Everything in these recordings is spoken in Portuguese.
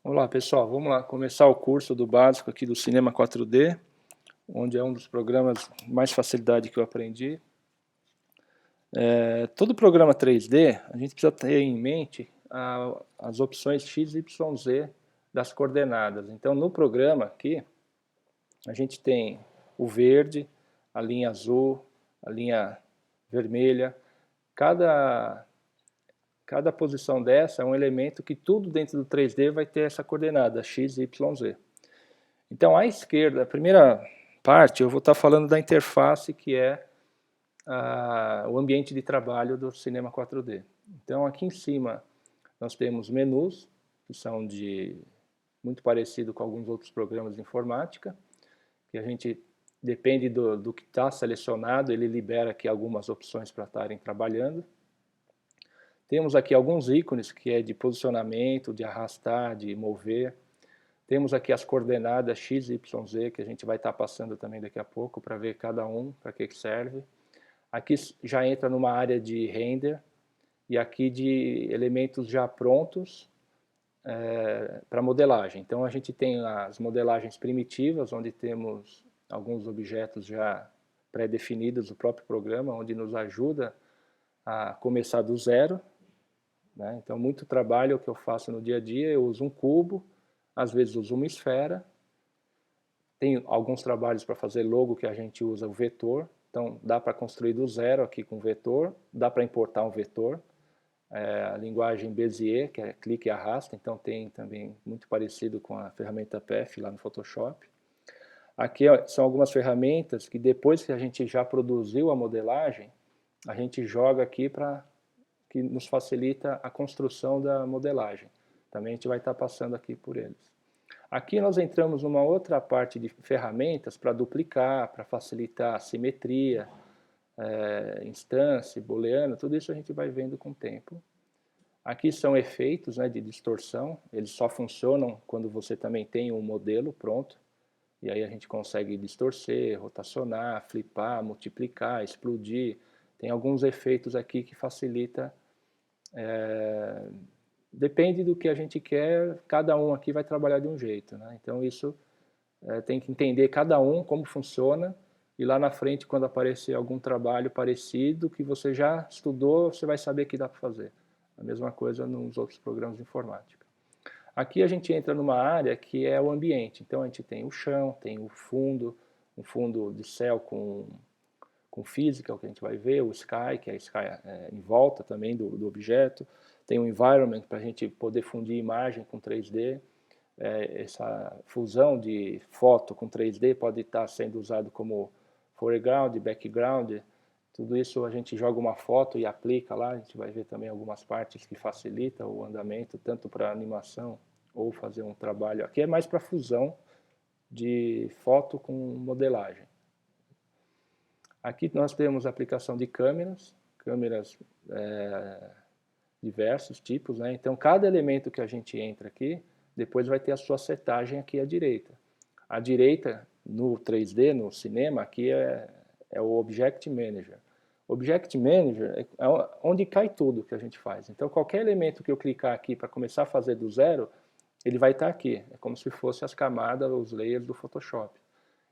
Olá pessoal, vamos lá começar o curso do básico aqui do Cinema 4D, onde é um dos programas mais facilidade que eu aprendi. Todo programa 3D, a gente precisa ter em mente as opções X, Y, Z das coordenadas. Então no programa aqui, a gente tem o verde, a linha azul, a linha vermelha. Cada posição dessa é um elemento que tudo dentro do 3D vai ter essa coordenada, X, Y, Z. Então, à esquerda, a primeira parte, eu vou estar falando da interface, que é o ambiente de trabalho do Cinema 4D. Então, aqui em cima, nós temos menus, que são muito parecido com alguns outros programas de informática, que a gente, depende do que está selecionado, ele libera aqui algumas opções para estarem trabalhando. Temos aqui alguns ícones, que é de posicionamento, de arrastar, de mover. Temos aqui as coordenadas X, Y, Z, que a gente vai estar passando também daqui a pouco, para ver cada um, para que serve. Aqui já entra numa área de render, e aqui de elementos já prontos para modelagem. Então a gente tem as modelagens primitivas, onde temos alguns objetos já pré-definidos do próprio programa, onde nos ajuda a começar do zero, né? Então muito trabalho que eu faço no dia a dia, eu uso um cubo, às vezes uso uma esfera. Tem alguns trabalhos para fazer logo que a gente usa o vetor, então dá para construir do zero aqui com vetor, dá para importar um vetor, a linguagem Bezier, que é clique e arrasta, então tem também muito parecido com a ferramenta PF lá no Photoshop. Aqui são algumas ferramentas que depois que a gente já produziu a modelagem, a gente joga aqui para que nos facilita a construção da modelagem. Também a gente vai estar passando aqui por eles. Aqui nós entramos numa outra parte de ferramentas para duplicar, para facilitar a simetria, instância, booleano, tudo isso a gente vai vendo com o tempo. Aqui são efeitos, né, de distorção, eles só funcionam quando você também tem um modelo pronto, e aí a gente consegue distorcer, rotacionar, flipar, multiplicar, explodir. Tem alguns efeitos aqui que facilita. Depende do que a gente quer, cada um aqui vai trabalhar de um jeito, né? Então isso tem que entender cada um como funciona, e lá na frente, quando aparecer algum trabalho parecido que você já estudou, você vai saber que dá para fazer. A mesma coisa nos outros programas de informática. Aqui a gente entra numa área que é o ambiente. Então a gente tem o chão, tem o fundo, um fundo de céu com física, o que a gente vai ver, o sky, que é sky em volta também do objeto. Tem o environment, para a gente poder fundir imagem com 3D. Essa fusão de foto com 3D pode estar sendo usado como foreground, background. Tudo isso a gente joga uma foto e aplica lá. A gente vai ver também algumas partes que facilitam o andamento, tanto para animação ou fazer um trabalho. Aqui é mais para fusão de foto com modelagem. Aqui nós temos a aplicação de câmeras diversos tipos, né? Então cada elemento que a gente entra aqui, depois vai ter a sua setagem aqui à direita. À direita, no 3D, no cinema, aqui é o Object Manager. Object Manager é onde cai tudo que a gente faz. Então qualquer elemento que eu clicar aqui para começar a fazer do zero, ele vai estar aqui. É como se fosse as camadas, os layers do Photoshop.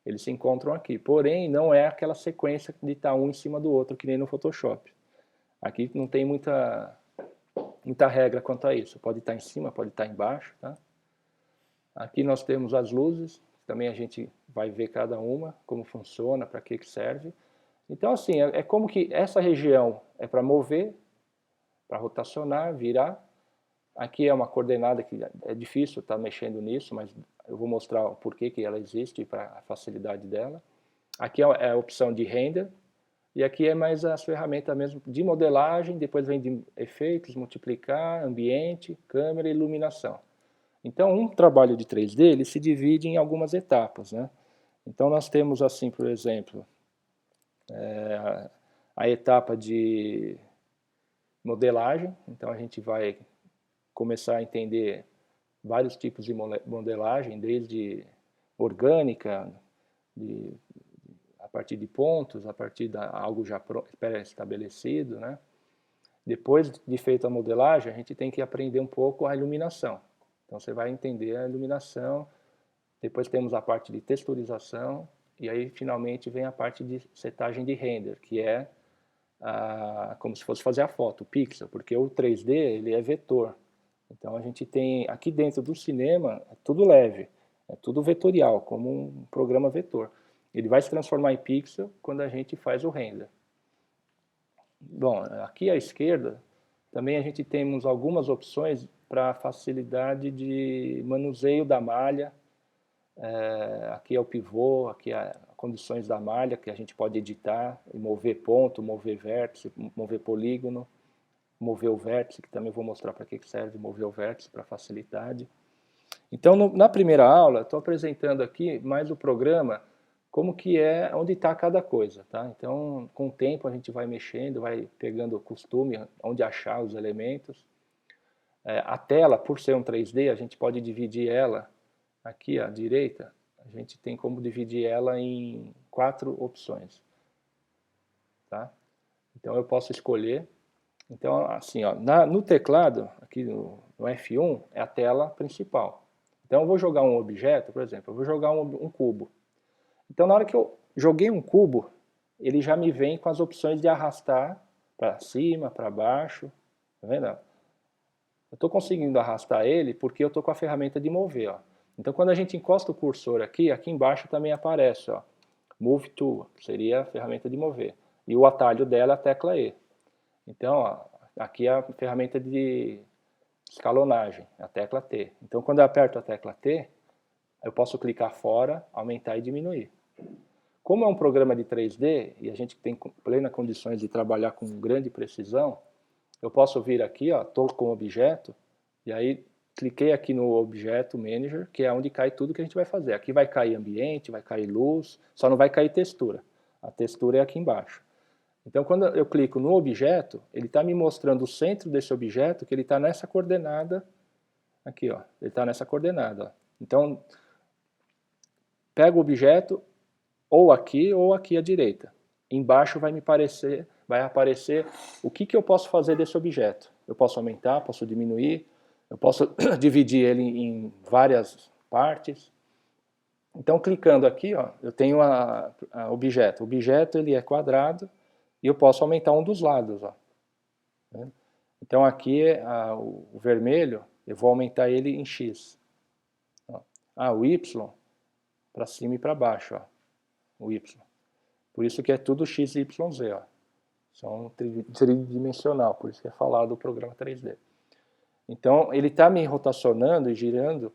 Eles se encontram aqui. Porém, não é aquela sequência de estar um em cima do outro, que nem no Photoshop. Aqui não tem muita regra quanto a isso. Pode estar em cima, pode estar embaixo. Tá? Aqui nós temos as luzes. Também a gente vai ver cada uma, como funciona, para que serve. Então, assim, é como que essa região é para mover, para rotacionar, virar. Aqui é uma coordenada que é difícil estar mexendo nisso, mas eu vou mostrar o porquê que ela existe para a facilidade dela. Aqui é a opção de render, e aqui é mais as ferramentas mesmo de modelagem, depois vem de efeitos, multiplicar, ambiente, câmera e iluminação. Então, um trabalho de 3D ele se divide em algumas etapas, né? Então, nós temos assim, por exemplo, a etapa de modelagem. Então, a gente vai começar a entender vários tipos de modelagem, desde orgânica, a partir de pontos, a partir de algo já pré-estabelecido, né? Depois de feita a modelagem, a gente tem que aprender um pouco a iluminação. Então você vai entender a iluminação, depois temos a parte de texturização, e aí finalmente vem a parte de setagem de render, que é como se fosse fazer a foto, o pixel, porque o 3D ele é vetor. Então a gente tem, aqui dentro do cinema, é tudo leve, é tudo vetorial, como um programa vetor. Ele vai se transformar em pixel quando a gente faz o render. Bom, aqui à esquerda, também a gente temos algumas opções para facilidade de manuseio da malha. Aqui é o pivô, aqui é as condições da malha, que a gente pode editar, mover ponto, mover vértice, mover polígono, mover o vértice, que também vou mostrar para que serve mover o vértice, para facilidade. Então, na primeira aula, estou apresentando aqui mais o programa, como que é, onde está cada coisa, tá? Então, com o tempo a gente vai mexendo, vai pegando o costume, onde achar os elementos. A tela, por ser um 3D, a gente pode dividir ela, aqui à direita, a gente tem como dividir ela em 4 opções, tá? Então eu posso escolher. Então, assim, ó, no teclado, aqui no F1, é a tela principal. Então eu vou jogar um objeto, por exemplo, eu vou jogar um cubo. Então na hora que eu joguei um cubo, ele já me vem com as opções de arrastar para cima, para baixo, tá vendo? Eu estou conseguindo arrastar ele porque eu estou com a ferramenta de mover, ó. Então quando a gente encosta o cursor aqui, aqui embaixo também aparece, ó, Move Tool, que seria a ferramenta de mover. E o atalho dela é a tecla E. Então, ó, aqui é a ferramenta de escalonagem, a tecla T. Então, quando eu aperto a tecla T, eu posso clicar fora, aumentar e diminuir. Como é um programa de 3D, e a gente tem plenas condições de trabalhar com grande precisão, eu posso vir aqui, estou com o objeto, e aí cliquei aqui no Objeto Manager, que é onde cai tudo que a gente vai fazer. Aqui vai cair ambiente, vai cair luz, só não vai cair textura. A textura é aqui embaixo. Então, quando eu clico no objeto, ele está me mostrando o centro desse objeto, que ele está nessa coordenada, aqui, ó, ele está nessa coordenada. Ó. Então, pega o objeto, ou aqui à direita. Embaixo vai aparecer o que eu posso fazer desse objeto. Eu posso aumentar, posso diminuir, eu posso dividir ele em várias partes. Então, clicando aqui, ó, eu tenho a objeto. O objeto ele é quadrado e eu posso aumentar um dos lados. Ó. Então, aqui o vermelho, eu vou aumentar ele em X. Ó. O Y, para cima e para baixo. Ó. O Y. Por isso que é tudo X, Y, Z. Ó. São tridimensional, por isso que é falado o programa 3D. Então, ele está me rotacionando e girando,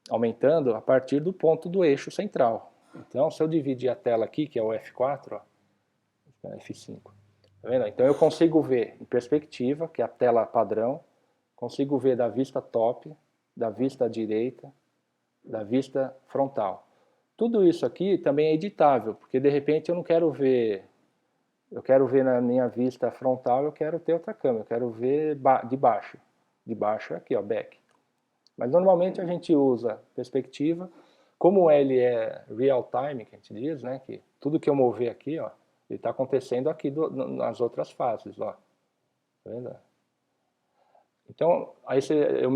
aumentando a partir do ponto do eixo central. Então, se eu dividir a tela aqui, que é o F4, ó, F5, tá vendo? Então eu consigo ver em perspectiva, que é a tela padrão, consigo ver da vista top, da vista direita, da vista frontal. Tudo isso aqui também é editável, porque de repente eu não quero ver, eu quero ver na minha vista frontal, eu quero ter outra câmera, eu quero ver de baixo. De baixo é aqui, ó, back. Mas normalmente a gente usa perspectiva, como ele é real time, que a gente diz, né, que tudo que eu mover aqui, ó, ele está acontecendo aqui nas outras fases, ó. Tá vendo? Então, aí eu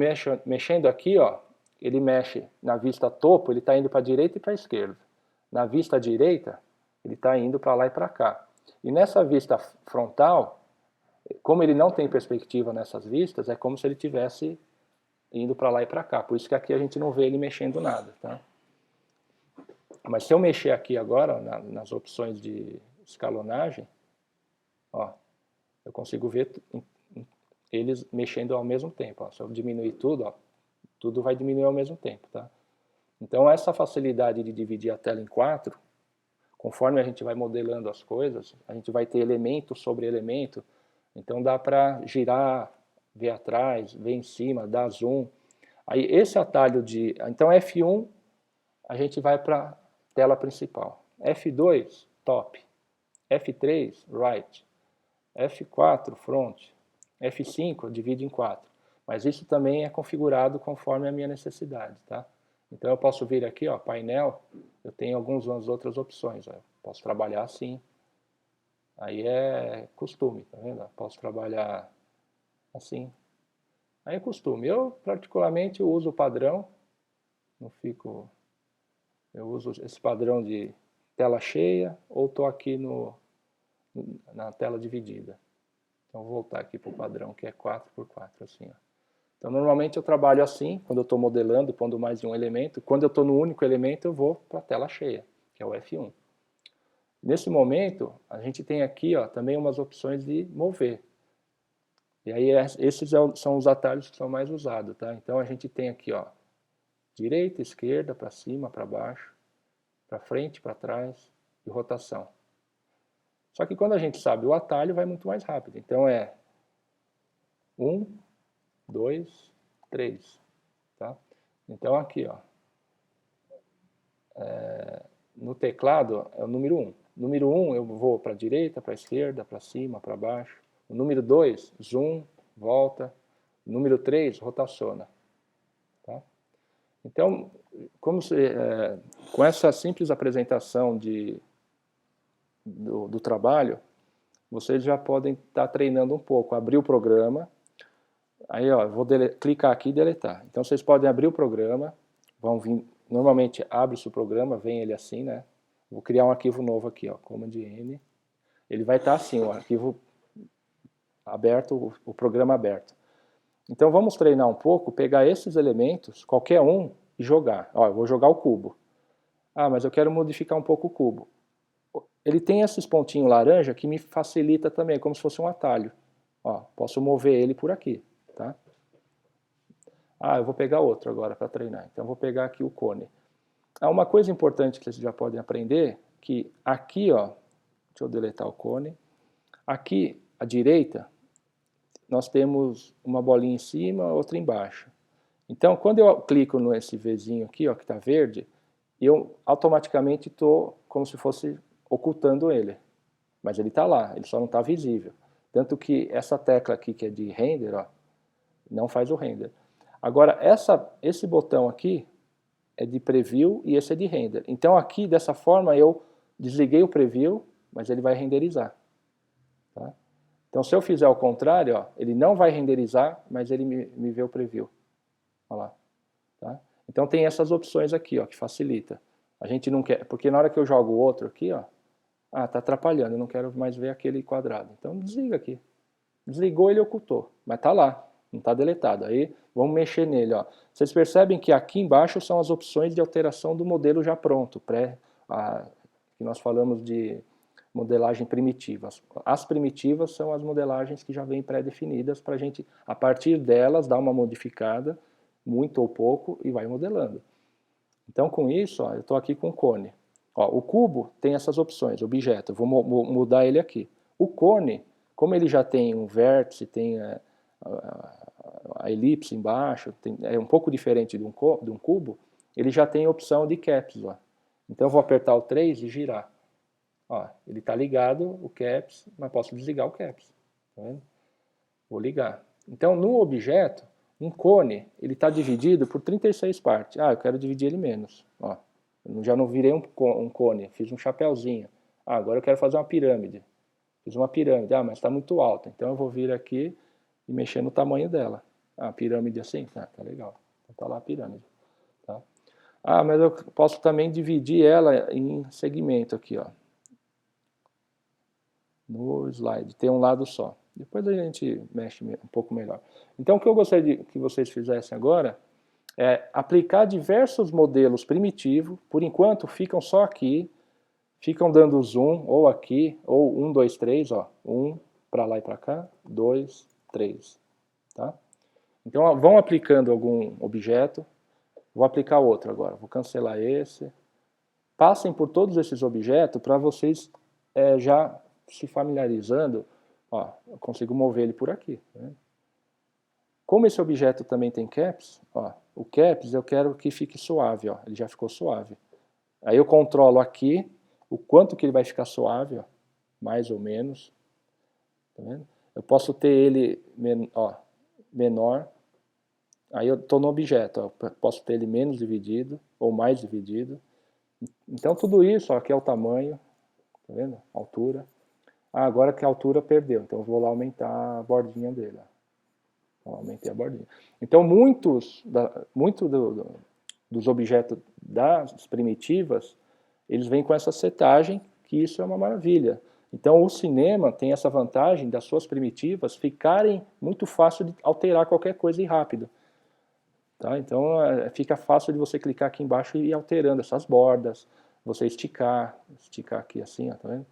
mexendo aqui, ó, ele mexe na vista topo, ele está indo para a direita e para a esquerda. Na vista direita, ele está indo para lá e para cá. E nessa vista frontal, como ele não tem perspectiva nessas vistas, é como se ele tivesse indo para lá e para cá. Por isso que aqui a gente não vê ele mexendo nada, tá? Mas se eu mexer aqui agora, nas opções de escalonagem, ó, eu consigo ver eles mexendo ao mesmo tempo. Ó. Se eu diminuir tudo, ó, tudo vai diminuir ao mesmo tempo, tá? Então essa facilidade de dividir a tela em 4, conforme a gente vai modelando as coisas, a gente vai ter elemento sobre elemento, então dá para girar, ver atrás, ver em cima, dar zoom. Aí esse atalho de... Então F1, a gente vai para a tela principal. F2, top. F3, right. F4, front. F5, divide em 4. Mas isso também é configurado conforme a minha necessidade, tá? Então eu posso vir aqui, ó, painel, eu tenho algumas outras opções. Ó. Eu posso trabalhar assim. Aí é costume, tá vendo? Eu posso trabalhar assim. Aí é costume. Eu, particularmente, eu uso o padrão, não fico... Eu uso esse padrão de tela cheia ou estou aqui na tela dividida. Então, vou voltar aqui para o padrão, que é 4x4, assim, ó. Então, normalmente eu trabalho assim, quando eu estou modelando, pondo mais de um elemento. Quando eu estou no único elemento, eu vou para a tela cheia, que é o F1. Nesse momento, a gente tem aqui ó, também umas opções de mover. E aí esses são os atalhos que são mais usados, tá? Então a gente tem aqui, ó, direita, esquerda, para cima, para baixo, para frente, para trás e rotação. Só que quando a gente sabe o atalho, vai muito mais rápido. Então é 1, 2, 3, tá? Então aqui, ó, no teclado é o número 1. Número 1 eu vou para a direita, para a esquerda, para cima, para baixo. O número 2, zoom, volta. O número 3, rotaciona. Tá? Então, com essa simples apresentação do trabalho, vocês já podem estar treinando um pouco. Abrir o programa, aí ó, eu vou clicar aqui e deletar. Então vocês podem abrir o programa, vão vir, normalmente abre-se o programa, vem ele assim, né? Vou criar um arquivo novo aqui, ó, Command N. Ele vai estar assim, o arquivo aberto, o programa aberto. Então vamos treinar um pouco, pegar esses elementos, qualquer um, e jogar. Ó, eu vou jogar o cubo. Ah, mas eu quero modificar um pouco o cubo. Ele tem esses pontinhos laranja que me facilita também, como se fosse um atalho. Ó, posso mover ele por aqui, tá? Ah, eu vou pegar outro agora para treinar. Então eu vou pegar aqui o cone. Ah, uma coisa importante que vocês já podem aprender, que aqui, ó, deixa eu deletar o cone. Aqui, à direita, nós temos uma bolinha em cima, outra embaixo. Então, quando eu clico nesse Vzinho aqui, ó, que está verde, eu automaticamente estou como se fosse ocultando ele. Mas ele está lá, ele só não está visível. Tanto que essa tecla aqui, que é de render, ó, não faz o render. Agora, esse botão aqui é de preview e esse é de render. Então, aqui, dessa forma, eu desliguei o preview, mas ele vai renderizar. Tá? Então, se eu fizer o contrário, ó, ele não vai renderizar, mas ele me vê o preview. Olha lá. Tá? Então, tem essas opções aqui, ó, que facilita. A gente não quer, porque na hora que eu jogo o outro aqui, ó, tá atrapalhando, eu não quero mais ver aquele quadrado. Então, desliga aqui. Desligou, ele ocultou, mas tá lá, não está deletado. Aí, vamos mexer nele, ó. Vocês percebem que aqui embaixo são as opções de alteração do modelo já pronto, que nós falamos de modelagem primitiva. As primitivas são as modelagens que já vêm pré-definidas para a gente, a partir delas, dar uma modificada, muito ou pouco, e vai modelando. Então, com isso, ó, eu estou aqui com o cone. Ó, o cubo tem essas opções, objeto, eu vou mudar ele aqui. O cone, como ele já tem um vértice, tem a elipse embaixo, é um pouco diferente de um cubo, ele já tem a opção de caps. Ó. Então, eu vou apertar o 3 e girar. Ó, ele está ligado, o caps, mas posso desligar o caps. Tá vendo? Vou ligar. Então, no objeto, um cone, ele está dividido por 36 partes. Ah, eu quero dividir ele menos. Ó, eu já não virei um cone, fiz um chapéuzinho. Ah, agora eu quero fazer uma pirâmide. Fiz uma pirâmide. Ah, mas está muito alta. Então eu vou vir aqui e mexer no tamanho dela. Ah, pirâmide assim? Tá legal. Então tá lá a pirâmide. Tá? Ah, mas eu posso também dividir ela em segmento aqui, ó. No slide, tem um lado só. Depois a gente mexe um pouco melhor. Então, o que eu gostaria que vocês fizessem agora é aplicar diversos modelos primitivos, por enquanto ficam só aqui, ficam dando zoom, ou aqui, ou 1, 2, 3, ó, 1 para lá e para cá, 2, 3, tá? Então, ó, vão aplicando algum objeto, vou aplicar outro agora, vou cancelar esse. Passem por todos esses objetos para vocês já se familiarizando, ó, eu consigo mover ele por aqui. Né? Como esse objeto também tem caps, ó, o caps eu quero que fique suave, ó, ele já ficou suave. Aí eu controlo aqui o quanto que ele vai ficar suave, ó, mais ou menos. Tá vendo? Eu posso ter ele menor, aí eu estou no objeto, ó, posso ter ele menos dividido ou mais dividido. Então tudo isso, ó, aqui é o tamanho, tá vendo? Altura. Ah, agora que a altura perdeu, então eu vou lá aumentar a bordinha dele. Ó. Aumentei a bordinha. Então, muito dos objetos das primitivas, eles vêm com essa setagem, que isso é uma maravilha. Então, o cinema tem essa vantagem das suas primitivas ficarem muito fácil de alterar qualquer coisa e rápido. Tá? Então, fica fácil de você clicar aqui embaixo e ir alterando essas bordas, você esticar aqui assim, ó, tá vendo?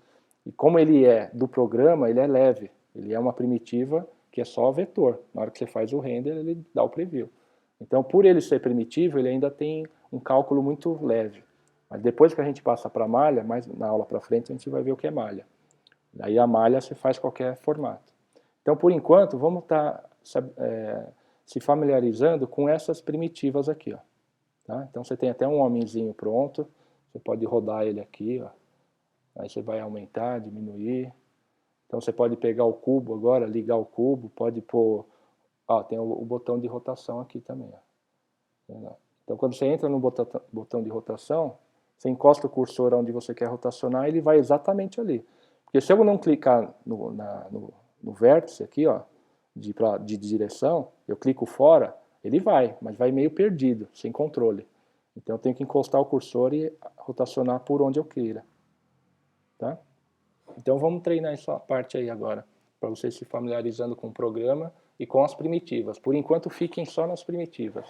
E como ele é do programa, ele é leve, ele é uma primitiva que é só vetor. Na hora que você faz o render, ele dá o preview. Então, por ele ser primitivo, ele ainda tem um cálculo muito leve. Mas depois que a gente passa para a malha, mais na aula para frente, a gente vai ver o que é malha. Daí a malha você faz qualquer formato. Então, por enquanto, vamos estar se familiarizando com essas primitivas aqui. Ó, tá? Então, você tem até um homenzinho pronto, você pode rodar ele aqui, ó. Aí você vai aumentar, diminuir. Então, você pode pegar o cubo agora, ligar o cubo, pode pôr... Ó, tem o botão de rotação aqui também. Ó. Então, quando você entra no botão de rotação, você encosta o cursor onde você quer rotacionar, ele vai exatamente ali. Porque se eu não clicar no vértice aqui, ó, de direção, eu clico fora, ele vai, mas vai meio perdido, sem controle. Então eu tenho que encostar o cursor e rotacionar por onde eu queira. Tá? Então vamos treinar essa parte aí agora, para vocês se familiarizando com o programa e com as primitivas. Por enquanto fiquem só nas primitivas.